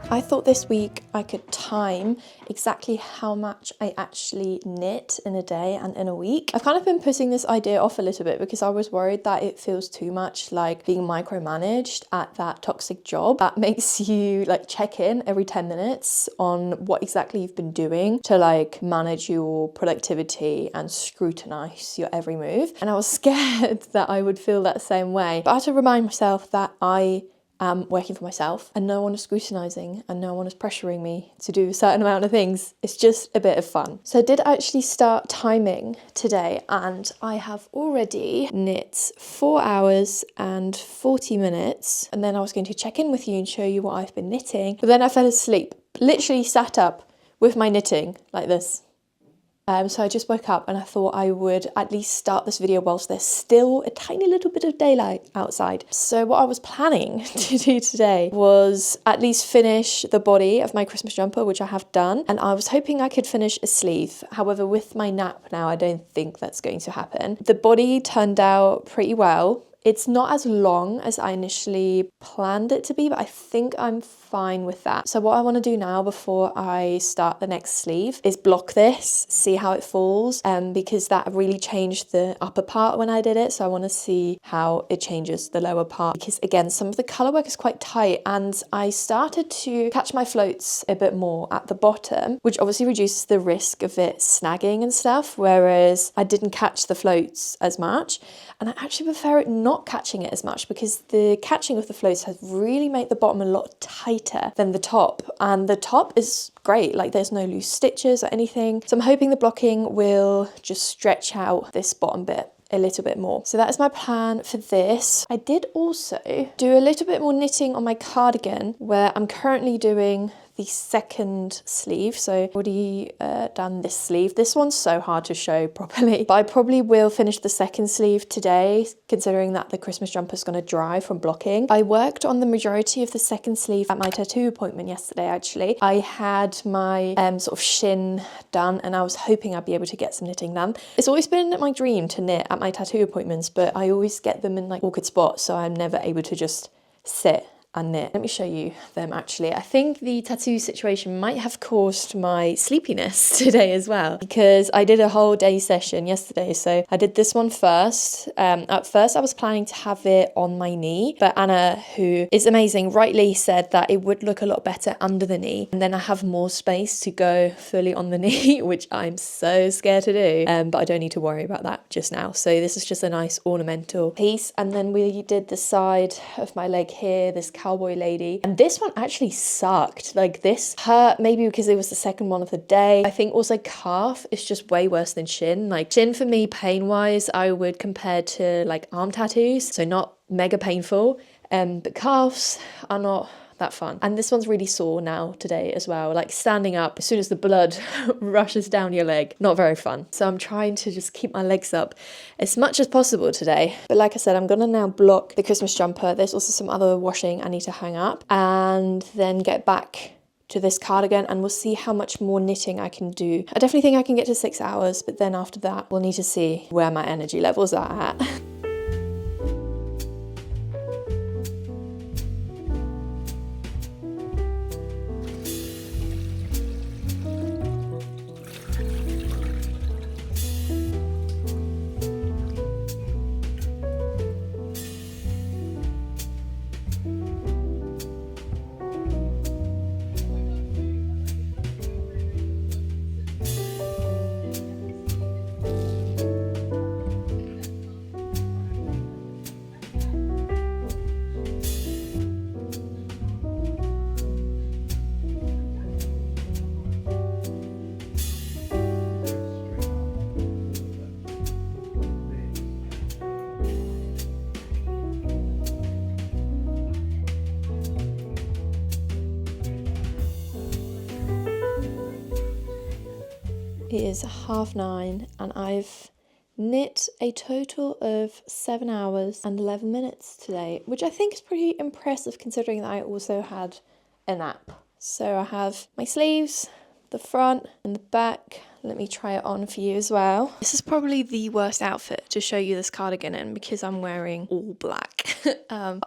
I thought this week I could time exactly how much I actually knit in a day and in a week. I've kind of been putting this idea off a little bit because I was worried that it feels too much like being micromanaged at that toxic job that makes you like check in every 10 minutes on what exactly you've been doing to like manage your productivity and scrutinize your every move. And I was scared that I would feel that same way. But I had to remind myself that I working for myself and no one is scrutinizing and no one is pressuring me to do a certain amount of things. It's just a bit of fun. So I did actually start timing today and I have already knit 4 hours and 40 minutes, and then I was going to check in with you and show you what I've been knitting, but then I fell asleep, literally sat up with my knitting like this. So I just woke up and I thought I would at least start this video whilst there's still a tiny little bit of daylight outside. So what I was planning to do today was at least finish the body of my Christmas jumper, which I have done. And I was hoping I could finish a sleeve. However, with my nap now, I don't think that's going to happen. The body turned out pretty well. It's not as long as I initially planned it to be, but I think I'm fine with that. So what I want to do now before I start the next sleeve is block this, see how it falls, because that really changed the upper part when I did it. So I want to see how it changes the lower part, because again, some of the color work is quite tight and I started to catch my floats a bit more at the bottom, which obviously reduces the risk of it snagging and stuff, whereas I didn't catch the floats as much. And I actually prefer it not catching it as much because the catching of the floats has really made the bottom a lot tighter than the top. And the top is great, like there's no loose stitches or anything. So I'm hoping the blocking will just stretch out this bottom bit a little bit more. So that is my plan for this. I did also do a little bit more knitting on my cardigan where I'm currently doing the second sleeve. So I've already done this sleeve. This one's so hard to show properly, but I probably will finish the second sleeve today, considering that the Christmas jumper is going to dry from blocking. I worked on the majority of the second sleeve at my tattoo appointment yesterday, actually. I had my sort of shin done and I was hoping I'd be able to get some knitting done. It's always been my dream to knit at my tattoo appointments, but I always get them in like awkward spots, so I'm never able to just sit and knit. Let me show you them actually. I think the tattoo situation might have caused my sleepiness today as well, because I did a whole day session yesterday. So I did this one first. At first I was planning to have it on my knee, but Anna, who is amazing, rightly said that it would look a lot better under the knee, and then I have more space to go fully on the knee, which I'm so scared to do, but I don't need to worry about that just now. So this is just a nice ornamental piece. And then we did the side of my leg here, this cowboy lady, and this one actually sucked. Like this hurt, maybe because it was the second one of the day. I think also calf is just way worse than shin. Like shin for me, pain wise, I would compare to like arm tattoos, so not mega painful, but calves are not that fun. And this one's really sore now today as well, like standing up as soon as the blood rushes down your leg, not very fun. So I'm trying to just keep my legs up as much as possible today. But like I said, I'm gonna now block the Christmas jumper. There's also some other washing I need to hang up, and then get back to this cardigan and we'll see how much more knitting I can do. I definitely think I can get to 6 hours, but then after that we'll need to see where my energy levels are at. It is 9:30 and I've knit a total of 7 hours and 11 minutes today, which I think is pretty impressive considering that I also had a nap. So I have my sleeves, the front and the back Let me try it on for you as well. This is probably the worst outfit to show you this cardigan in because I'm wearing all black.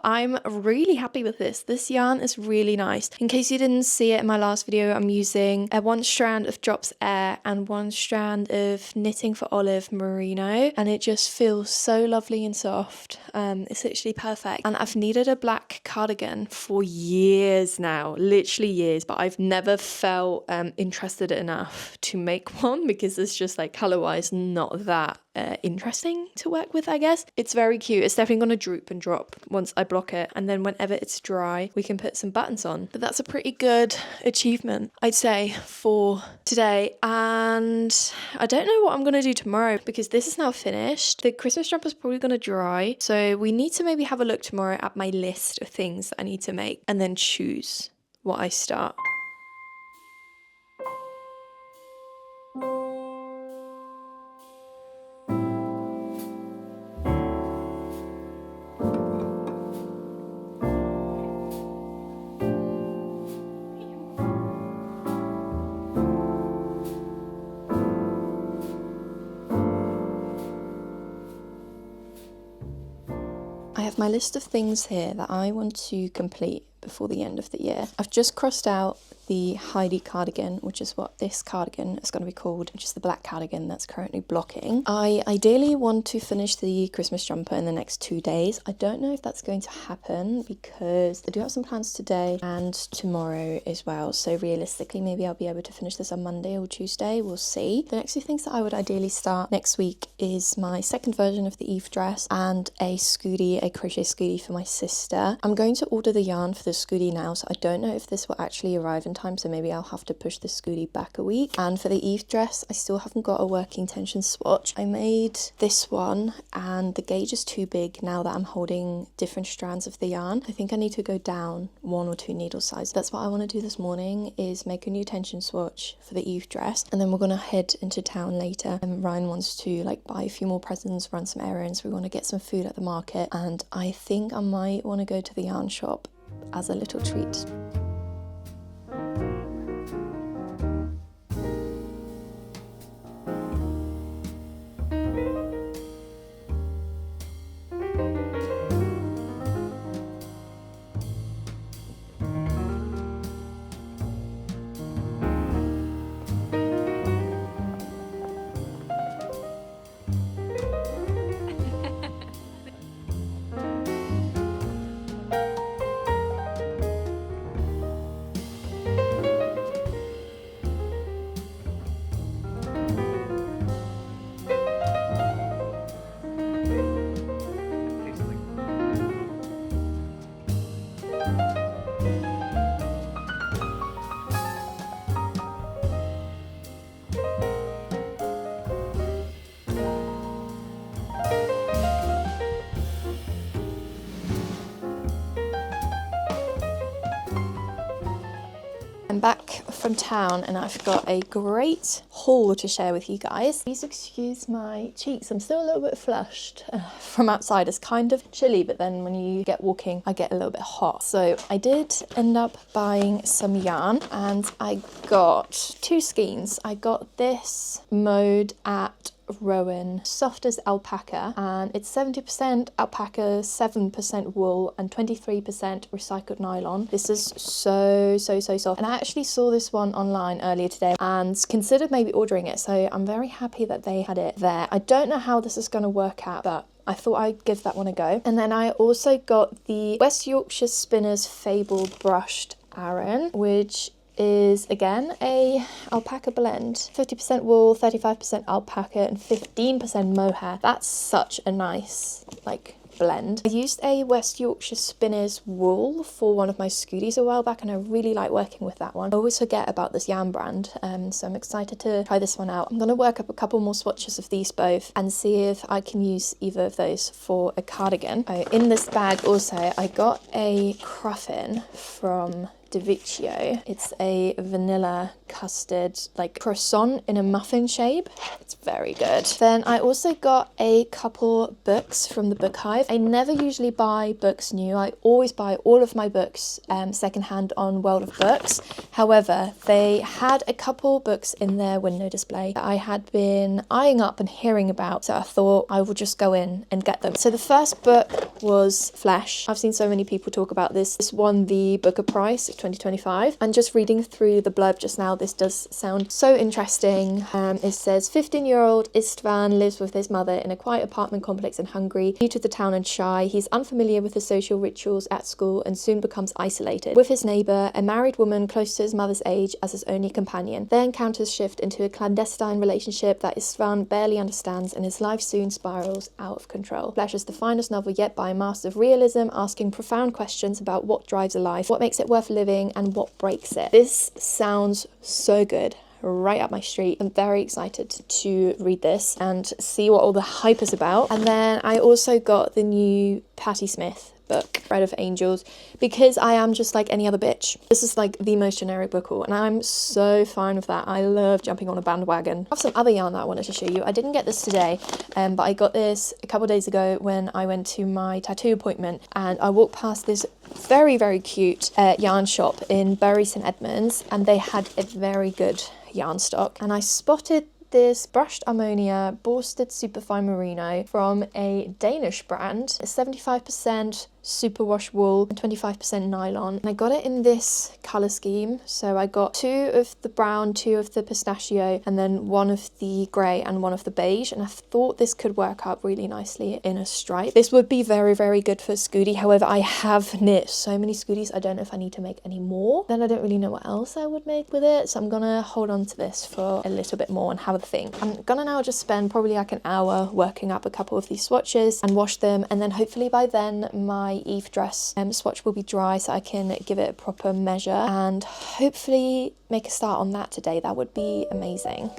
I'm really happy with this. This yarn is really nice. In case you didn't see it in my last video, I'm using one strand of Drops Air and one strand of Knitting for Olive Merino, and it just feels so lovely and soft. It's literally perfect. And I've needed a black cardigan for years now, literally years, but I've never felt interested enough to make one because it's just like color-wise not that interesting to work with, I guess. It's very cute. It's definitely going to droop and drop once I block it, and then whenever it's dry we can put some buttons on. But that's a pretty good achievement, I'd say, for today. And I don't know what I'm going to do tomorrow because this is now finished. The Christmas jumper is probably going to dry, so we need to maybe have a look tomorrow at my list of things that I need to make and then choose what I start. I have my list of things here that I want to complete before the end of the year. I've just crossed out the Heidi cardigan, which is what this cardigan is going to be called, which is the black cardigan that's currently blocking. I ideally want to finish the Christmas jumper in the next 2 days. I don't know if that's going to happen because I do have some plans today and tomorrow as well. So realistically, maybe I'll be able to finish this on Monday or Tuesday. We'll see. The next 2 things that I would ideally start next week is my second version of the Eve dress and a scooty, a crochet scooty for my sister. I'm going to order the yarn for the scooty now, so I don't know if this will actually arrive in time, so maybe I'll have to push the scooty back a week. And for the Eve dress, I still haven't got a working tension swatch. I made this one and the gauge is too big now that I'm holding different strands of the yarn. I think I need to go down 1 or 2 needle sizes. That's what I want to do this morning, is make a new tension swatch for the Eve dress, and then we're gonna head into town later. And Ryan wants to like buy a few more presents, run some errands. We want to get some food at the market, and I think I might want to go to the yarn shop as a little treat. I'm back from town and I've got a great haul to share with you guys. Please excuse my cheeks, I'm still a little bit flushed from outside. It's kind of chilly, but then when you get walking I get a little bit hot. So I did end up buying some yarn and I got 2 skeins. I got this mode at Rowan, soft as alpaca, and it's 70% alpaca, 7% wool and 23% recycled nylon. This is so soft, and I actually saw this one online earlier today and considered maybe ordering it, so I'm very happy that they had it there. I don't know how this is going to work out, but I thought I'd give that one a go. And then I also got the West Yorkshire Spinners Fabled Brushed Aran, which is again a alpaca blend, 50% wool, 35% alpaca and 15% mohair. That's such a nice like blend. I used a West Yorkshire Spinners wool for one of my scooties a while back and I really like working with that one. I always forget about this yarn brand, so I'm excited to try this one out. I'm going to work up a couple more swatches of these both and see if I can use either of those for a cardigan. In this bag also I got a cruffin from Divicchio. It's a vanilla custard like croissant in a muffin shape. It's very good. Then I also got a couple books from the Book Hive. I never usually buy books new. I always buy all of my books secondhand on World of Books. However, they had a couple books in their window display that I had been eyeing up and hearing about, so I thought I would just go in and get them. So the first book was Flesh. I've seen so many people talk about this. This won the Booker Prize of 2025, and just reading through the blurb just now, this does sound so interesting. It says 15-year-old Istvan lives with his mother in a quiet apartment complex in Hungary. New to the town and shy, he's unfamiliar with the social rituals at school and soon becomes isolated. With his neighbour, a married woman close to his mother's age, as his only companion. Their encounters shift into a clandestine relationship that Istvan barely understands, and his life soon spirals out of control. Flesh is the finest novel yet by a master of realism, asking profound questions about what drives a life, what makes it worth living, and what breaks it. This sounds so good. Right up my street. I'm very excited to read this and see what all the hype is about. And then I also got the new Patti Smith book, Bread of Angels, because I am just like any other bitch. This is like the most generic book all, and I'm so fine with that. I love jumping on a bandwagon. I have some other yarn that I wanted to show you. I didn't get this today, but I got this a couple of days ago when I went to my tattoo appointment, and I walked past this very, very cute yarn shop in Bury St Edmunds, and they had a very good yarn stock, and I spotted this brushed ammonia borsted superfine merino from a Danish brand. 75% superwash wool and 25% nylon, and I got it in this color scheme. So I got 2 of the brown, 2 of the pistachio, and then 1 of the grey and 1 of the beige, and I thought this could work up really nicely in a stripe. This would be very, very good for Scooty. However, I have knit so many Scooties, I don't know if I need to make any more. Then I don't really know what else I would make with it, so I'm gonna hold on to this for a little bit more and have a think. I'm gonna now just spend probably like an hour working up a couple of these swatches and wash them, and then hopefully by then my Eve dress swatch will be dry, so I can give it a proper measure and hopefully make a start on that today. That would be amazing.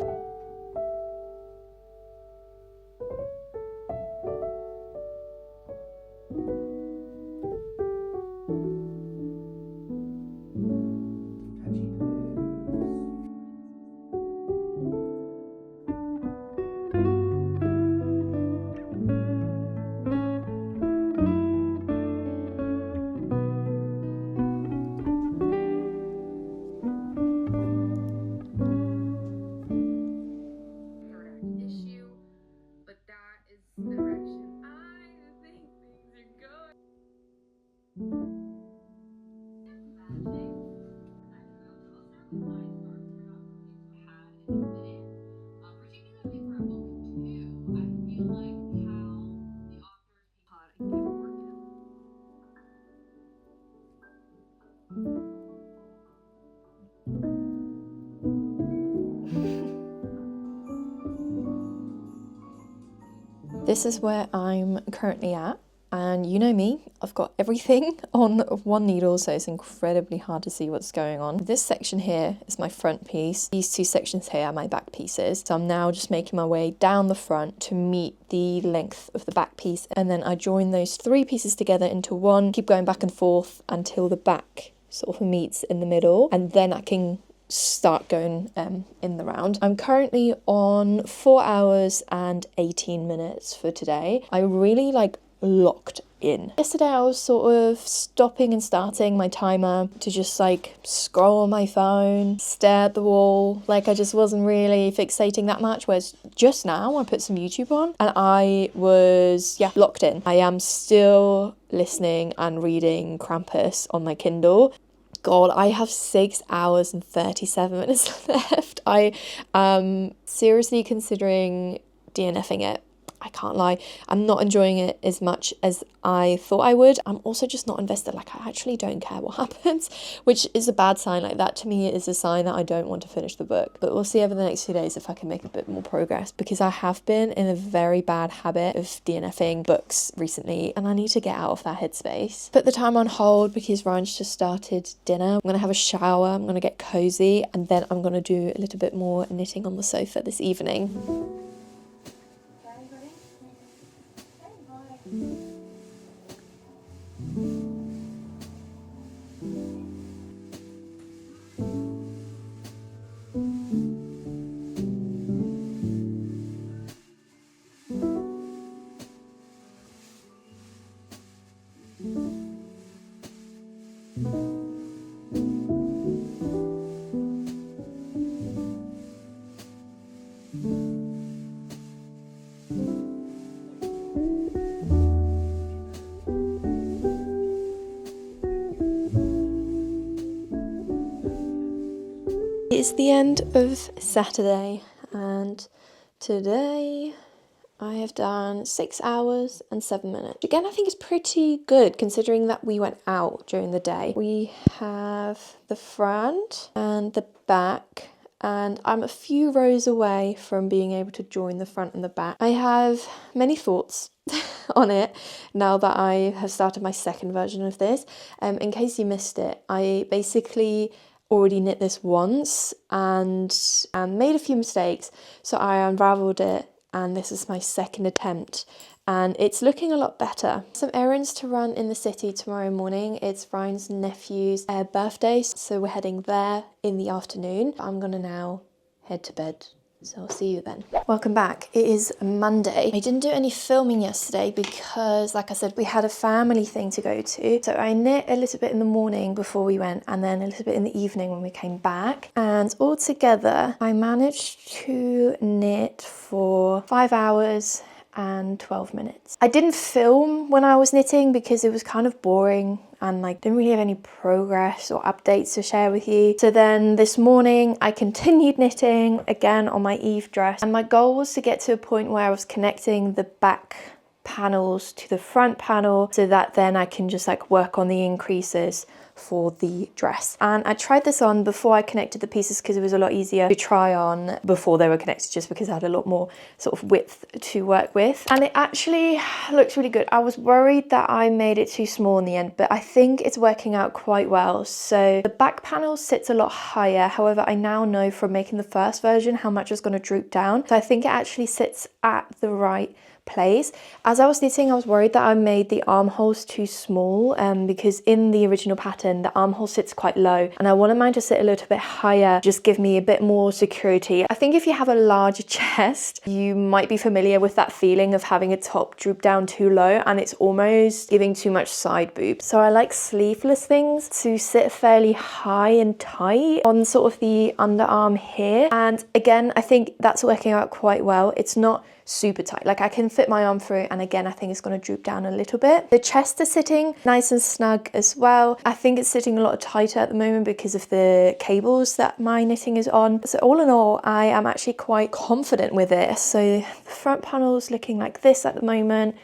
This is where I'm currently at, and you know me, I've got everything on one needle, so it's incredibly hard to see what's going on. This section here is my front piece. These 2 sections here are my back pieces. So I'm now just making my way down the front to meet the length of the back piece, and then I join those 3 pieces together into one, keep going back and forth until the back sort of meets in the middle, and then I can start going in the round. I'm currently on 4 hours and 18 minutes for today. I really like locked in. Yesterday I was sort of stopping and starting my timer to just like scroll on my phone, stare at the wall, like I just wasn't really fixating that much, whereas just now I put some YouTube on and I was locked in. I am still listening and reading Krampus on my Kindle. God, I have 6 hours and 37 minutes left. I am seriously considering DNFing it. I can't lie, I'm not enjoying it as much as I thought I would. I'm also just not invested, like I actually don't care what happens, which is a bad sign. Like that to me is a sign that I don't want to finish the book. But we'll see over the next few days if I can make a bit more progress, because I have been in a very bad habit of DNFing books recently and I need to get out of that headspace. Put the time on hold because Ryan's just started dinner. I'm gonna have a shower, I'm gonna get cozy, and then I'm gonna do a little bit more knitting on the sofa this evening. It's the end of Saturday, and today I have done 6 hours and 7 minutes. Again, I think it's pretty good considering that we went out during the day. We have the front and the back, and I'm a few rows away from being able to join the front and the back. I have many thoughts on it now that I have started my second version of this. In case you missed it, I basically already knit this once and made a few mistakes, so I unraveled it, and this is my second attempt and it's looking a lot better. Some errands to run in the city tomorrow morning. It's Ryan's nephew's birthday, so we're heading there in the afternoon. I'm gonna now head to bed. So I'll see you then. Welcome back. It is Monday. I didn't do any filming yesterday because, like I said, we had a family thing to go to. So I knit a little bit in the morning before we went, and then a little bit in the evening when we came back. And altogether, I managed to knit for 5 hours and 12 minutes. I didn't film when I was knitting because it was kind of boring and didn't really have any progress or updates to share with you. So then this morning I continued knitting again on my Eve dress, and my goal was to get to a point where I was connecting the back panels to the front panel so that then I can just work on the increases for the dress. And I tried this on before I connected the pieces because it was a lot easier to try on before they were connected, just because I had a lot more sort of width to work with, and it actually looks really good. I was worried that I made it too small in the end, but I think it's working out quite well. So the back panel sits a lot higher, however I now know from making the first version how much is going to droop down, so I think it actually sits at the right place. As I was knitting, I was worried that I made the armholes too small because in the original pattern the armhole sits quite low, and I wanted mine to sit a little bit higher, just give me a bit more security. I think if you have a larger chest, you might be familiar with that feeling of having a top droop down too low and it's almost giving too much side boob. So I like sleeveless things to sit fairly high and tight on sort of the underarm here, and again I think that's working out quite well. It's not super tight, I can fit my arm through, and again I think it's going to droop down a little bit. The chest is sitting nice and snug as well. I think it's sitting a lot tighter at the moment because of the cables that my knitting is on. So all in all, I am actually quite confident with it. So the front panel is looking like this at the moment,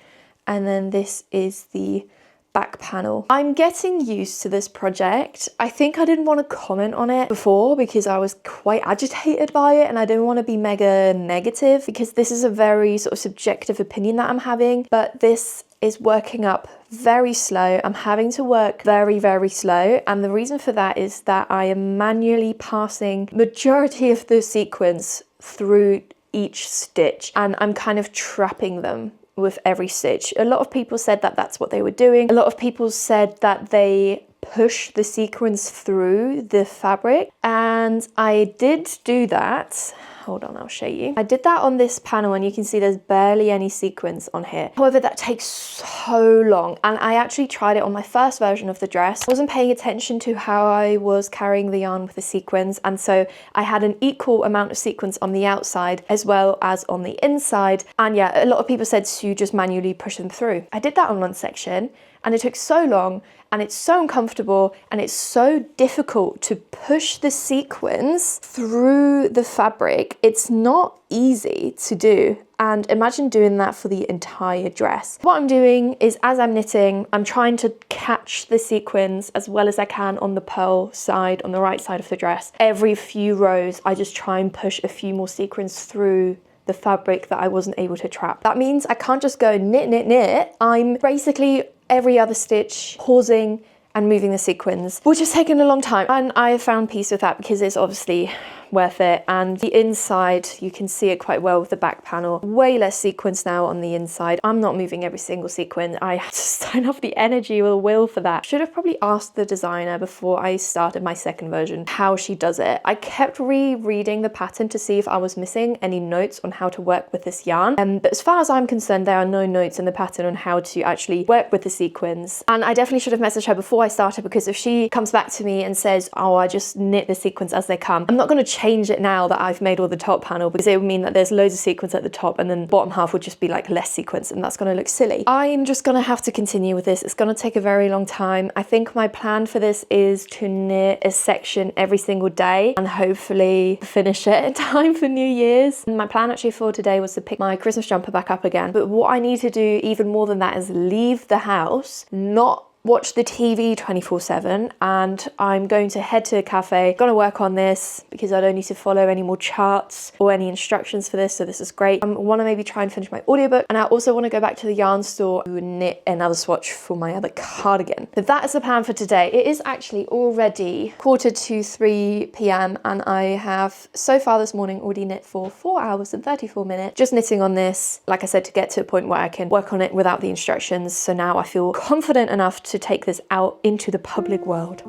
and then this is the back panel. I'm getting used to this project. I think I didn't want to comment on it before because I was quite agitated by it, and I didn't want to be mega negative because this is a very sort of subjective opinion that I'm having, but this is working up very slow. I'm having to work very, very slow, and the reason for that is that I am manually passing majority of the sequence through each stitch, and I'm kind of trapping them with every stitch. A lot of people said that that's what they were doing. A lot of people said that they push the sequence through the fabric, and I did do that. Hold on, I'll show you. I did that on this panel, and you can see there's barely any sequence on here. However, that takes so long, and I actually tried it on my first version of the dress. I wasn't paying attention to how I was carrying the yarn with the sequins, and so I had an equal amount of sequence on the outside as well as on the inside, and yeah, a lot of people said to just manually push them through. I did that on one section, and it took so long, and it's so uncomfortable, and it's so difficult to push the sequins through the fabric. It's not easy to do, and imagine doing that for the entire dress. What I'm doing is, as I'm knitting, I'm trying to catch the sequins as well as I can on the purl side, on the right side of the dress. Every few rows, I just try and push a few more sequins through the fabric that I wasn't able to trap. That means I can't just go knit, knit, knit. I'm basically every other stitch pausing and moving the sequins, which has taken a long time, and I have found peace with that because it's obviously worth it. And the inside, you can see it quite well with the back panel. Way less sequins now on the inside. I'm not moving every single sequin. I just don't have the energy or the will for that. Should have probably asked the designer before I started my second version how she does it. I kept rereading the pattern to see if I was missing any notes on how to work with this yarn. But as far as I'm concerned, there are no notes in the pattern on how to actually work with the sequins. And I definitely should have messaged her before I started, because if she comes back to me and says, oh, I just knit the sequins as they come, I'm not going to change it now that I've made all the top panel, because it would mean that there's loads of sequins at the top and then the bottom half would just be like less sequins, and that's going to look silly. I'm just going to have to continue with this. It's going to take a very long time. I think my plan for this is to knit a section every single day and hopefully finish it in time for New Year's. And my plan actually for today was to pick my Christmas jumper back up again. But what I need to do even more than that is leave the house, not watch the TV 24/7, and I'm going to head to a cafe. I'm gonna work on this because I don't need to follow any more charts or any instructions for this, so this is great. I want to maybe try and finish my audiobook, and I also want to go back to the yarn store and knit another swatch for my other cardigan. But that is the plan for today. It is actually already 2:45 p.m. and I have so far this morning already knit for 4 hours and 34 minutes, just knitting on this, like I said, to get to a point where I can work on it without the instructions. So now I feel confident enough to take this out into the public world.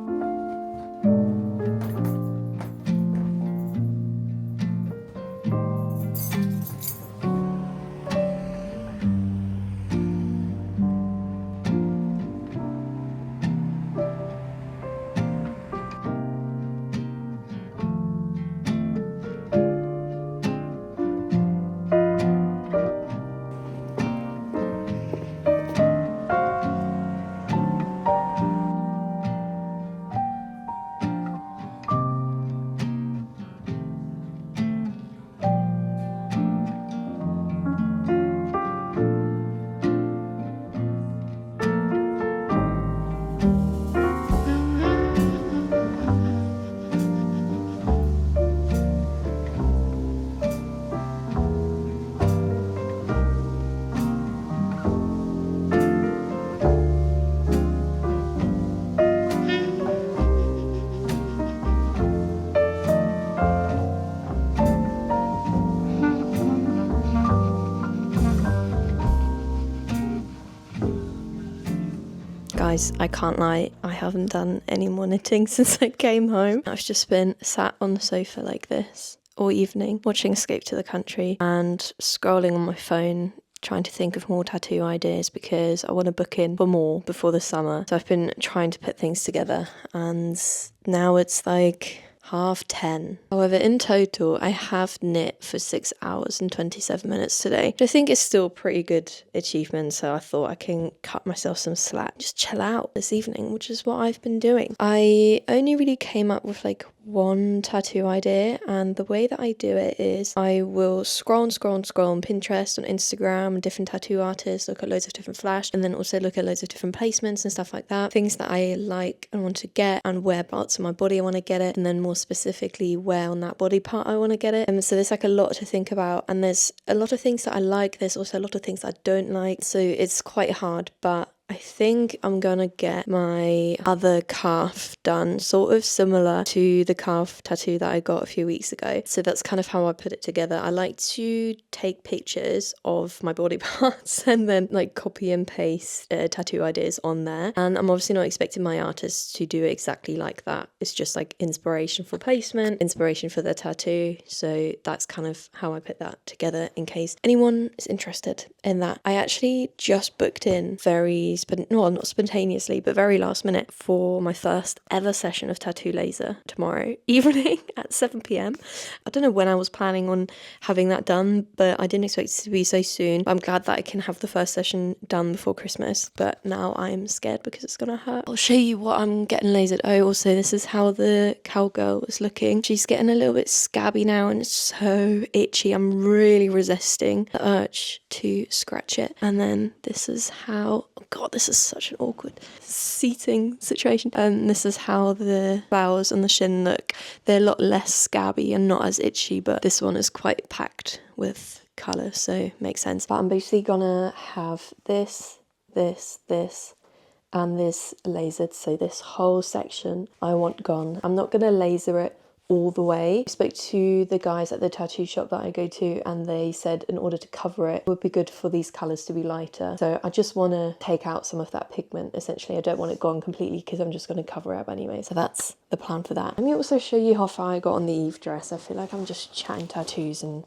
Guys, I can't lie, I haven't done any more knitting since I came home. I've just been sat on the sofa like this all evening, watching Escape to the Country and scrolling on my phone, trying to think of more tattoo ideas because I want to book in for more before the summer. So I've been trying to put things together, and now it's like 10:30. However, in total, I have knit for 6 hours and 27 minutes today, which I think is still a pretty good achievement. So I thought I can cut myself some slack, just chill out this evening, which is what I've been doing. I only really came up with like one tattoo idea, and the way that I do it is I will scroll on Pinterest, on Instagram, different tattoo artists, look at loads of different flash, and then also look at loads of different placements and stuff like that, things that I like and want to get, and where parts of my body I want to get it, and then more specifically where on that body part I want to get it. And so there's like a lot to think about, and there's a lot of things that I like, there's also a lot of things I don't like, so it's quite hard. But I think I'm gonna get my other calf done, sort of similar to the calf tattoo that I got a few weeks ago. So that's kind of how I put it together. I like to take pictures of my body parts and then like copy and paste tattoo ideas on there. And I'm obviously not expecting my artist to do it exactly like that. It's just like inspiration for placement, inspiration for the tattoo. So that's kind of how I put that together in case anyone is interested in that. I actually just booked in not spontaneously, but very last minute for my first ever session of tattoo laser tomorrow evening at 7 p.m. I don't know when I was planning on having that done, but I didn't expect it to be so soon. I'm glad that I can have the first session done before Christmas, but now I'm scared because it's gonna hurt. I'll show you what I'm getting lasered. Oh, also this is how the cowgirl is looking. She's getting a little bit scabby now and it's so itchy. I'm really resisting the urge to scratch it. And then this is how, oh god, this is such an awkward seating situation. And this is how the flowers on the shin look. They're a lot less scabby and not as itchy, but this one is quite packed with colour, so makes sense. But I'm basically gonna have this, and this lasered, so this whole section I want gone. I'm not gonna laser it all the way. I spoke to the guys at the tattoo shop that I go to, and they said in order to cover it would be good for these colours to be lighter. So I just want to take out some of that pigment. Essentially, I don't want it gone completely because I'm just going to cover it up anyway. So that's the plan for that. Let me also show you how far I got on the Eve dress. I feel like I'm just chatting tattoos and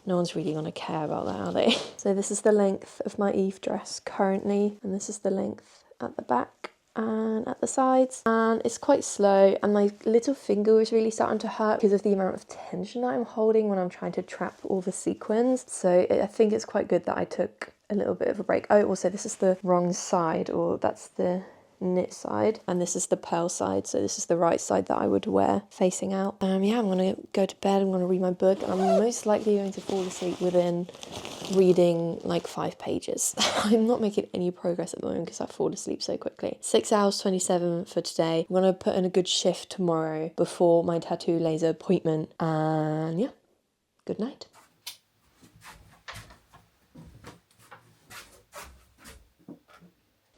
no one's really going to care about that, are they? So this is the length of my Eve dress currently, and this is the length at the back and at the sides, and it's quite slow, and my little finger is really starting to hurt because of the amount of tension that I'm holding when I'm trying to trap all the sequins. So I think it's quite good that I took a little bit of a break. Oh, also this is the wrong side, or that's the knit side, and this is the pearl side, so this is the right side that I would wear facing out. Yeah, I'm gonna go to bed, I'm gonna read my book, and I'm most likely going to fall asleep within reading like 5 pages. I'm not making any progress at the moment because I fall asleep so quickly. 6 hours 27 for today. I'm gonna put in a good shift tomorrow before my tattoo laser appointment, and yeah, good night.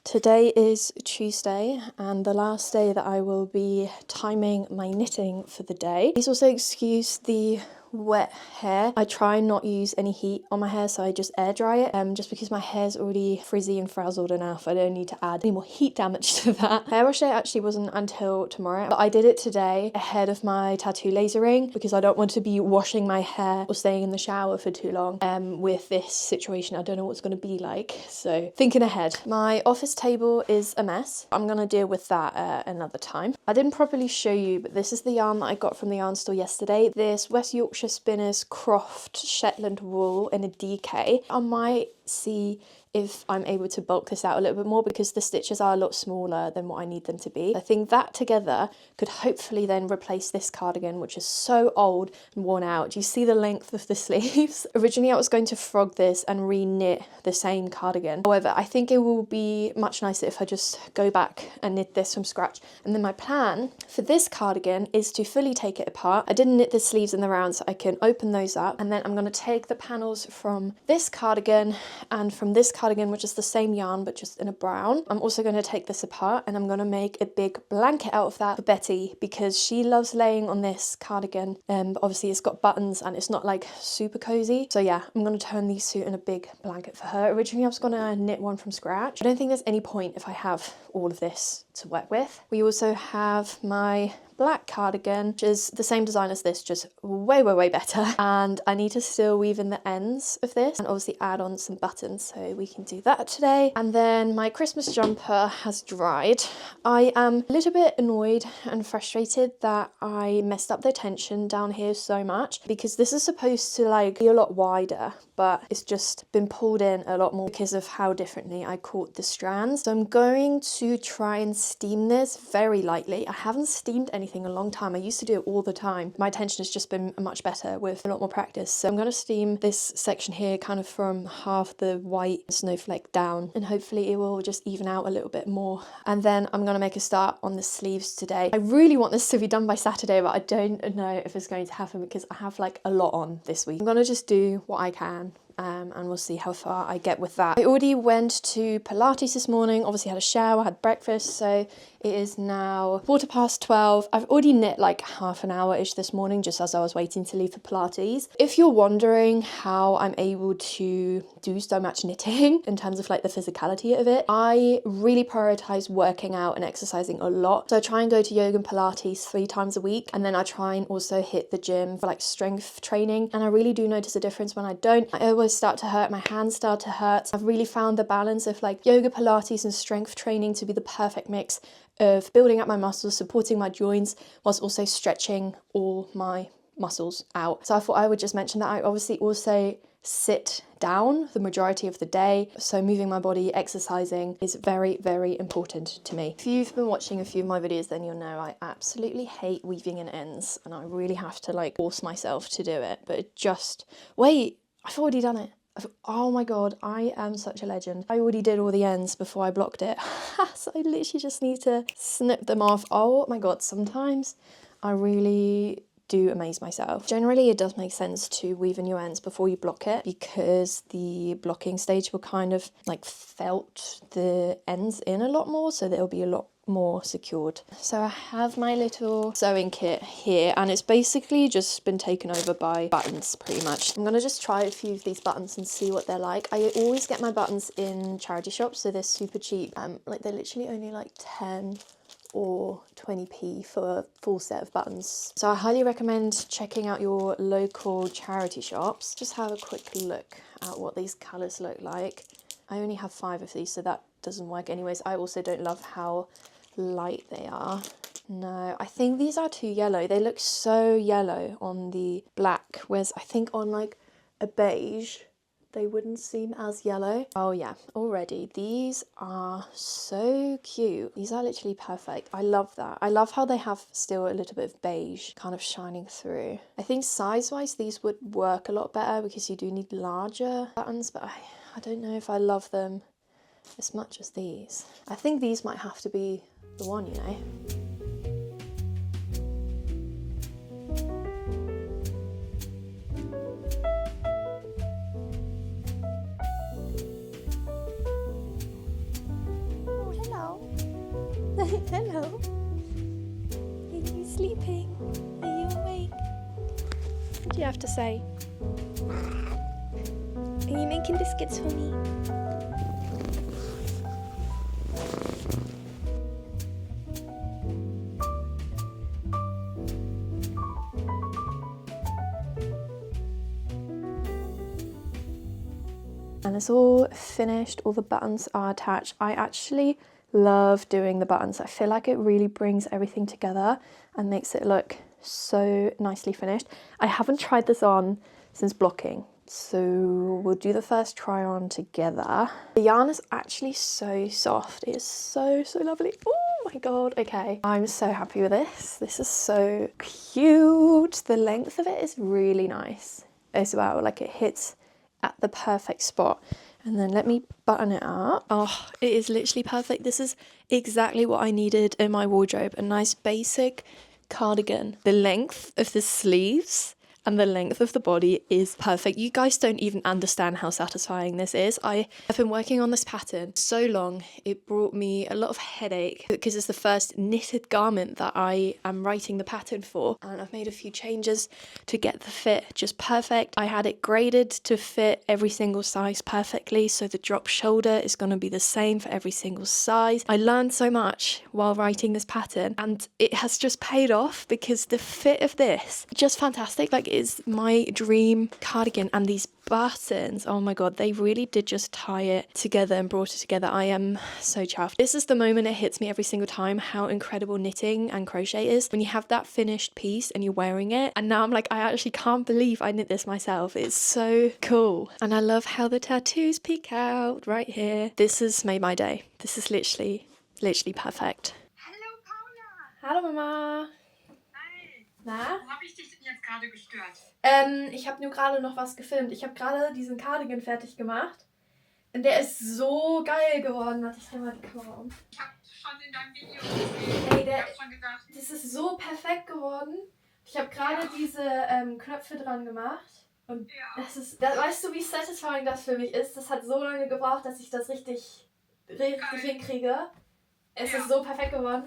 Today is Tuesday and the last day that I will be timing my knitting for the day. Please also excuse the wet hair. I try not use any heat on my hair, so I just air dry it, just because my hair's already frizzy and frazzled enough. I don't need to add any more heat damage to that. Hair wash day actually wasn't until tomorrow, but I did it today ahead of my tattoo lasering because I don't want to be washing my hair or staying in the shower for too long with this situation. I don't know what it's going to be like, so thinking ahead. My office table is a mess. I'm going to deal with that another time. I didn't properly show you, but this is the yarn that I got from the yarn store yesterday. This West Yorkshire Spinners Croft Shetland wool in a DK. I might see if I'm able to bulk this out a little bit more because the stitches are a lot smaller than what I need them to be. I think that together could hopefully then replace this cardigan, which is so old and worn out. Do you see the length of the sleeves? Originally I was going to frog this and re-knit the same cardigan. However, I think it will be much nicer if I just go back and knit this from scratch. And then my plan for this cardigan is to fully take it apart. I didn't knit the sleeves in the round so I can open those up, and then I'm going to take the panels from this cardigan and from this cardigan, which is the same yarn but just in a brown. I'm also going to take this apart and I'm going to make a big blanket out of that for Betty because she loves laying on this cardigan, but obviously it's got buttons and it's not like super cozy. So yeah, I'm going to turn these two in a big blanket for her. Originally I was going to knit one from scratch. I don't think there's any point if I have all of this to work with. We also have my black cardigan, which is the same design as this, just way better, and I need to still weave in the ends of this and obviously add on some buttons, so we can do that today. And then my Christmas jumper has dried. I am a little bit annoyed and frustrated that I messed up the tension down here so much because this is supposed to like be a lot wider, but it's just been pulled in a lot more because of how differently I caught the strands. So I'm going to try and steam this very lightly. I haven't steamed anything a long time. I used to do it all the time. My tension has just been much better with a lot more practice. So I'm going to steam this section here kind of from half the white snowflake down, and hopefully it will just even out a little bit more. And then I'm going to make a start on the sleeves today. I really want this to be done by Saturday, but I don't know if it's going to happen because I have like a lot on this week. I'm going to just do what I can. And we'll see how far I get with that. I already went to Pilates this morning, obviously had a shower, had breakfast, so it is now 12:15. I've already knit like half an hour-ish this morning just as I was waiting to leave for Pilates. If you're wondering how I'm able to do so much knitting in terms of like the physicality of it, I really prioritize working out and exercising a lot. So I try and go to yoga and Pilates 3 times a week, and then I try and also hit the gym for like strength training, and I really do notice a difference when I don't. I always start to hurt, my hands start to hurt. I've really found the balance of like yoga, Pilates and strength training to be the perfect mix of building up my muscles, supporting my joints, whilst also stretching all my muscles out. So I thought I would just mention that. I obviously also sit down the majority of the day, so moving my body, exercising is very important to me. If you've been watching a few of my videos, then you'll know I absolutely hate weaving in ends, and I really have to like force myself to do it, but it just, wait, I've already done it. Oh my god, I am such a legend. I already did all the ends before I blocked it. So I literally just need to snip them off. Oh my god, sometimes I really do amaze myself. Generally, it does make sense to weave in your ends before you block it because the blocking stage will kind of like felt the ends in a lot more, so they'll be a lot more secured. So I have my little sewing kit here, and it's basically just been taken over by buttons pretty much. I'm gonna just try a few of these buttons and see what they're like. I always get my buttons in charity shops, so they're super cheap. Like they're literally only like 10 or 20p for a full set of buttons. So I highly recommend checking out your local charity shops. Just have a quick look at what these colours look like. I only have 5 of these, so that doesn't work anyways. I also don't love how light they are. No, I think these are too yellow. They look so yellow on the black, whereas I think on like a beige, they wouldn't seem as yellow. Oh yeah, already. These are so cute. These are literally perfect. I love that. I love how they have still a little bit of beige kind of shining through. I think size-wise, these would work a lot better because you do need larger buttons, but I don't know if I love them as much as these. I think these might have to be the one, you know? Hello. Are you sleeping? Are you awake? What do you have to say? Are you making biscuits for me? And it's all finished, all the buttons are attached. I actually love doing the buttons. I feel like it really brings everything together and makes it look so nicely finished. I haven't tried this on since blocking, so we'll do the first try on together. The yarn is actually so soft. It is so lovely. Oh my god, okay. I'm so happy with this. This is so cute. The length of it is really nice as well. Like it hits at the perfect spot. And then let me button it up. Oh, it is literally perfect. This is exactly what I needed in my wardrobe. A nice basic cardigan. The length of the sleeves and the length of the body is perfect. You guys don't even understand how satisfying this is. I have been working on this pattern so long, it brought me a lot of headache because it's the first knitted garment that I am writing the pattern for, and I've made a few changes to get the fit just perfect. I had it graded to fit every single size perfectly, so the drop shoulder is going to be the same for every single size. I learned so much while writing this pattern, and it has just paid off because the fit of this, just fantastic. Like, is my dream cardigan, and these buttons, oh my god, they really did just tie it together and brought it together. I am so chuffed. This is the moment it hits me every single time how incredible knitting and crochet is when you have that finished piece and you're wearing it, and now I'm like, I actually can't believe I knit this myself. It's so cool. And I love how the tattoos peek out right here. This has made my day. This is literally perfect. Hallo Paula! Hallo Mama! Na? Na? Wo habe ich dich denn jetzt gerade gestört? Ich habe nur gerade noch was gefilmt. Ich habe gerade diesen Cardigan fertig gemacht. Und der ist so geil geworden. Warte, ich drehe mal die Kamera um. Ich habe schon in deinem Video gesehen. Ey, Ich habe schon gedacht, das ist so perfekt geworden. Ich habe gerade diese Knöpfe dran gemacht. Und ja. Weißt du, wie satisfying das für mich ist? Das hat so lange gebraucht, dass ich das richtig hinkriege. Es ist so perfekt geworden.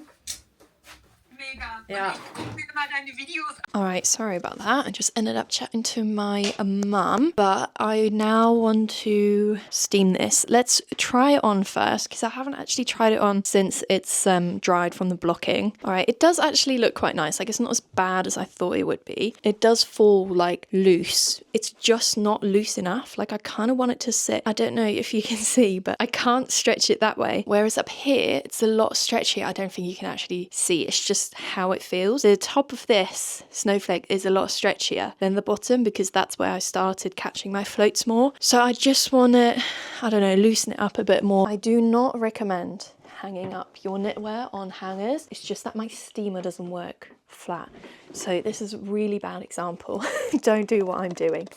Mega. Ja. Und ich gucke mir mal deine Videos an. Alright, sorry about that. I just ended up chatting to my mum, but I now want to steam this. Let's try it on first, because I haven't actually tried it on since it's dried from the blocking. Alright, it does actually look quite nice. Like, it's not as bad as I thought it would be. It does fall, like, loose. It's just not loose enough. Like, I kind of want it to sit. I don't know if you can see, but I can't stretch it that way. Whereas up here, it's a lot stretchier. I don't think you can actually see. It's just how it feels. The top of this snowflake is a lot stretchier than the bottom because that's where I started catching my floats more. So I just want to, I don't know, loosen it up a bit more. I do not recommend hanging up your knitwear on hangers. It's just that my steamer doesn't work flat. So this is a really bad example. Don't do what I'm doing.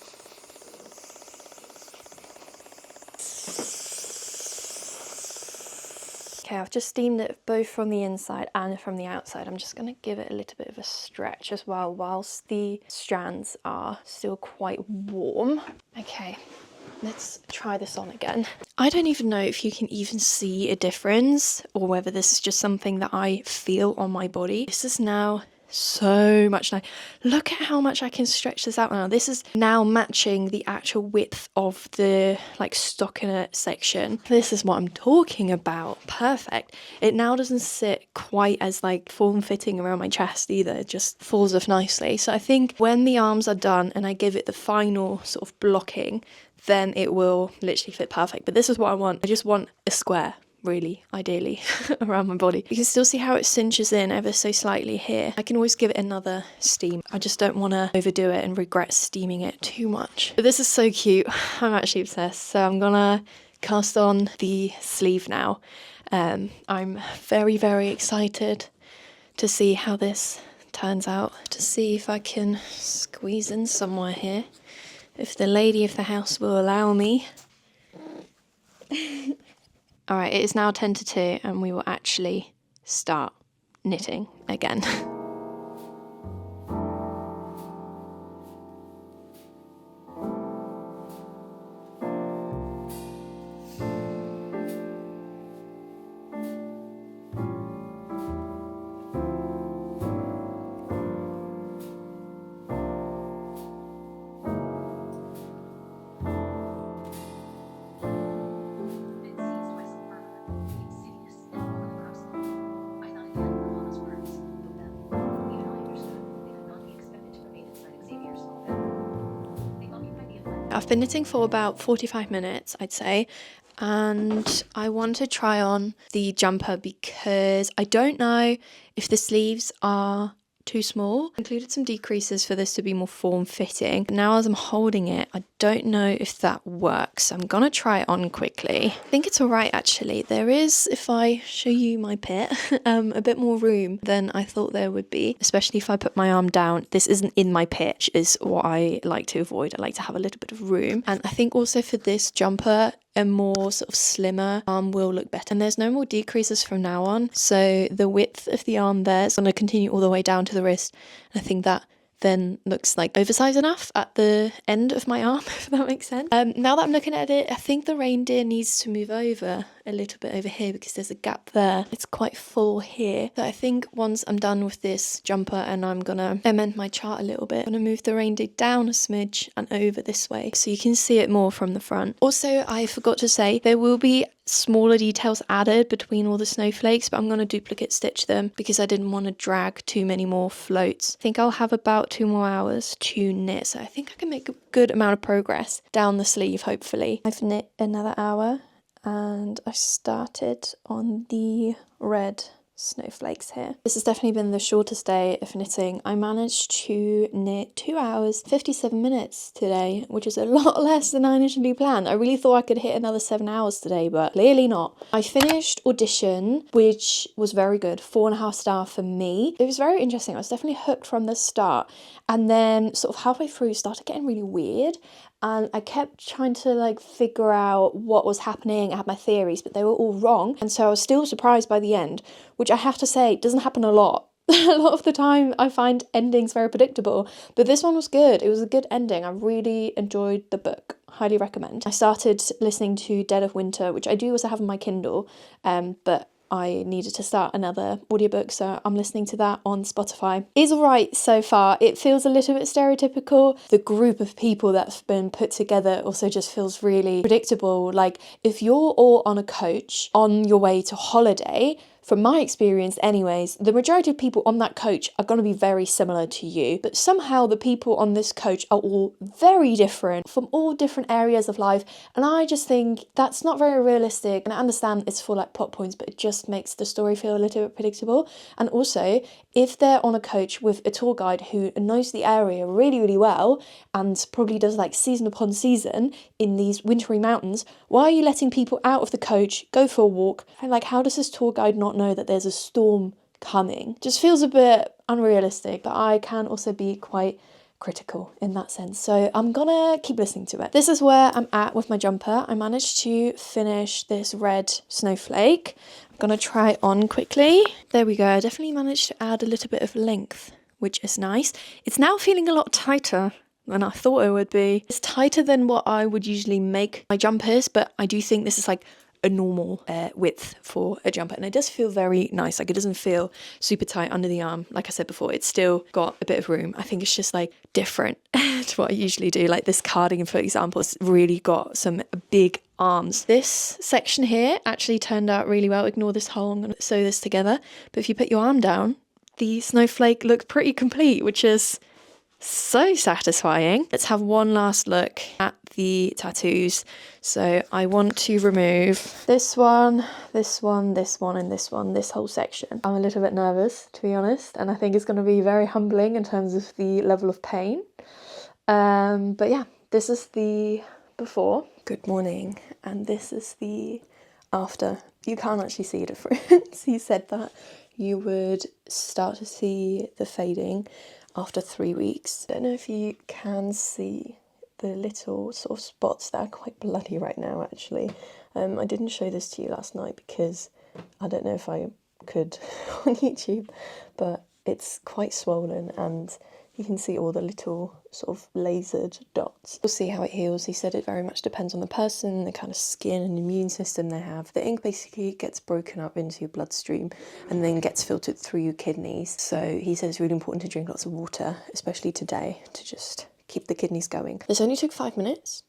Okay, I've just steamed it both from the inside and from the outside. I'm just going to give it a little bit of a stretch as well whilst the strands are still quite warm. Okay, let's try this on again. I don't even know if you can even see a difference or whether this is just something that I feel on my body. This is now so much nice. Look at how much I can stretch this out now. This is now matching the actual width of the like stockinette section. This is what I'm talking about. Perfect. It now doesn't sit quite as like form-fitting around my chest either. It just falls off nicely. So I think when the arms are done and I give it the final sort of blocking, then it will literally fit perfect. But this is what I want. I just want a square, really, ideally, around my body. You can still see how it cinches in ever so slightly here. I can always give it another steam. I just don't want to overdo it and regret steaming it too much. But this is so cute. I'm actually obsessed. So I'm gonna cast on the sleeve now. I'm very, very excited to see how this turns out. To see if I can squeeze in somewhere here. If the lady of the house will allow me. Alright, it is now 10 to 2 and we will actually start knitting again. I've been knitting for about 45 minutes, I'd say, and I want to try on the jumper because I don't know if the sleeves are too small. I included some decreases for this to be more form-fitting. Now as I'm holding it, I don't know if that works. I'm gonna try it on quickly. I think it's alright actually. There is, if I show you my pit, a bit more room than I thought there would be, especially if I put my arm down. This isn't in my pit, which is what I like to avoid. I like to have a little bit of room. And I think also for this jumper, a more sort of slimmer arm will look better. And there's no more decreases from now on. So the width of the arm there is going to continue all the way down to the wrist. And I think that then looks like oversized enough at the end of my arm, if that makes sense. Now that I'm looking at it, I think the reindeer needs to move over a little bit over here because there's a gap there. It's quite full here. So I think once I'm done with this jumper and I'm gonna amend my chart a little bit, I'm gonna move the reindeer down a smidge and over this way so you can see it more from the front. Also, I forgot to say there will be smaller details added between all the snowflakes, but I'm going to duplicate stitch them because I didn't want to drag too many more floats. I think I'll have about 2 more hours to knit, so I think I can make a good amount of progress down the sleeve, hopefully. I've knit another hour and I started on the red snowflakes here. This has definitely been the shortest day of knitting. I managed to knit 2 hours 57 minutes today, which is a lot less than I initially planned. I really thought I could hit another 7 hours today, but clearly not. I finished audition, which was very good, 4.5 star for me. It was very interesting. I was definitely hooked from the start, and then sort of halfway through it started getting really weird. And I kept trying to like figure out what was happening. I had my theories, but they were all wrong. And so I was still surprised by the end, which I have to say doesn't happen a lot. A lot of the time I find endings very predictable, but this one was good. It was a good ending. I really enjoyed the book. Highly recommend. I started listening to Dead of Winter, which I do also have on my Kindle, but I needed to start another audiobook, so I'm listening to that on Spotify. It's alright so far. It feels a little bit stereotypical. The group of people that's been put together also just feels really predictable. Like, if you're all on a coach on your way to holiday, from my experience anyways, the majority of people on that coach are going to be very similar to you, but somehow the people on this coach are all very different from all different areas of life, and I just think that's not very realistic. And I understand it's for like plot points, but it just makes the story feel a little bit predictable. And also, if they're on a coach with a tour guide who knows the area really, really well and probably does like season upon season in these wintry mountains, why are you letting people out of the coach go for a walk? And like, how does this tour guide not know that there's a storm coming? Just feels a bit unrealistic, but I can also be quite critical in that sense, so I'm gonna keep listening to it. This is where I'm at with my jumper. I managed to finish this red snowflake. I'm gonna try it on quickly. There we go. I definitely managed to add a little bit of length, which is nice. It's now feeling a lot tighter than I thought it would be. It's tighter than what I would usually make my jumpers, but I do think this is like a normal width for a jumper, and it does feel very nice. Like, it doesn't feel super tight under the arm. Like I said before, it's still got a bit of room. I think it's just like different to what I usually do. Like this cardigan, for example, it's really got some big arms. This section here actually turned out really well. Ignore this hole, I'm going to sew this together. But if you put your arm down, the snowflake looked pretty complete, which is so satisfying. Let's have one last look at the tattoos. So I want to remove this one, this one, this one, and this one, this whole section. I'm a little bit nervous, to be honest, and I think it's going to be very humbling in terms of the level of pain. But yeah, this is the before. Good morning. And this is the after. You can't actually see a difference. He said that you would start to see the fading after 3 weeks. I don't know if you can see the little sort of spots that are quite bloody right now, actually. I didn't show this to you last night because I don't know if I could on YouTube, but it's quite swollen and you can see all the little sort of lasered dots. We'll see how it heals. He said it very much depends on the person, the kind of skin and immune system they have. The ink basically gets broken up into your bloodstream and then gets filtered through your kidneys. So he said it's really important to drink lots of water, especially today, to just keep the kidneys going. This only took 5 minutes.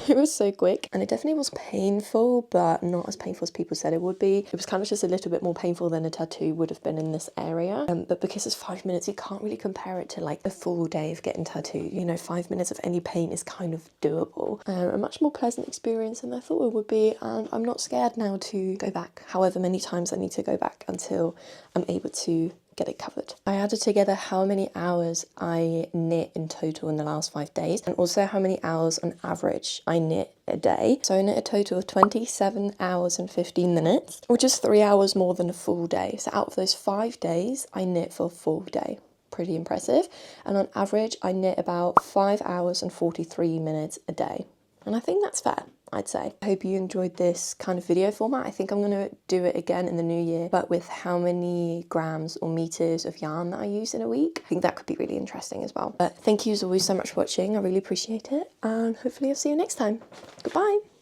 It was so quick, and it definitely was painful, but not as painful as people said it would be. It was kind of just a little bit more painful than a tattoo would have been in this area, but because it's 5 minutes, you can't really compare it to like a full day of getting tattooed. You know, 5 minutes of any pain is kind of doable. A much more pleasant experience than I thought it would be, and I'm not scared now to go back however many times I need to go back until I'm able to get it covered. I added together how many hours I knit in total in the last 5 days, and also how many hours on average I knit a day. So I knit a total of 27 hours and 15 minutes, which is 3 hours more than a full day. So out of those 5 days, I knit for a full day. Pretty impressive. And on average, I knit about 5 hours and 43 minutes a day. And I think that's fair, I'd say. I hope you enjoyed this kind of video format. I think I'm going to do it again in the new year, but with how many grams or meters of yarn that I use in a week. I think that could be really interesting as well. But thank you as always so much for watching. I really appreciate it, and hopefully I'll see you next time. Goodbye.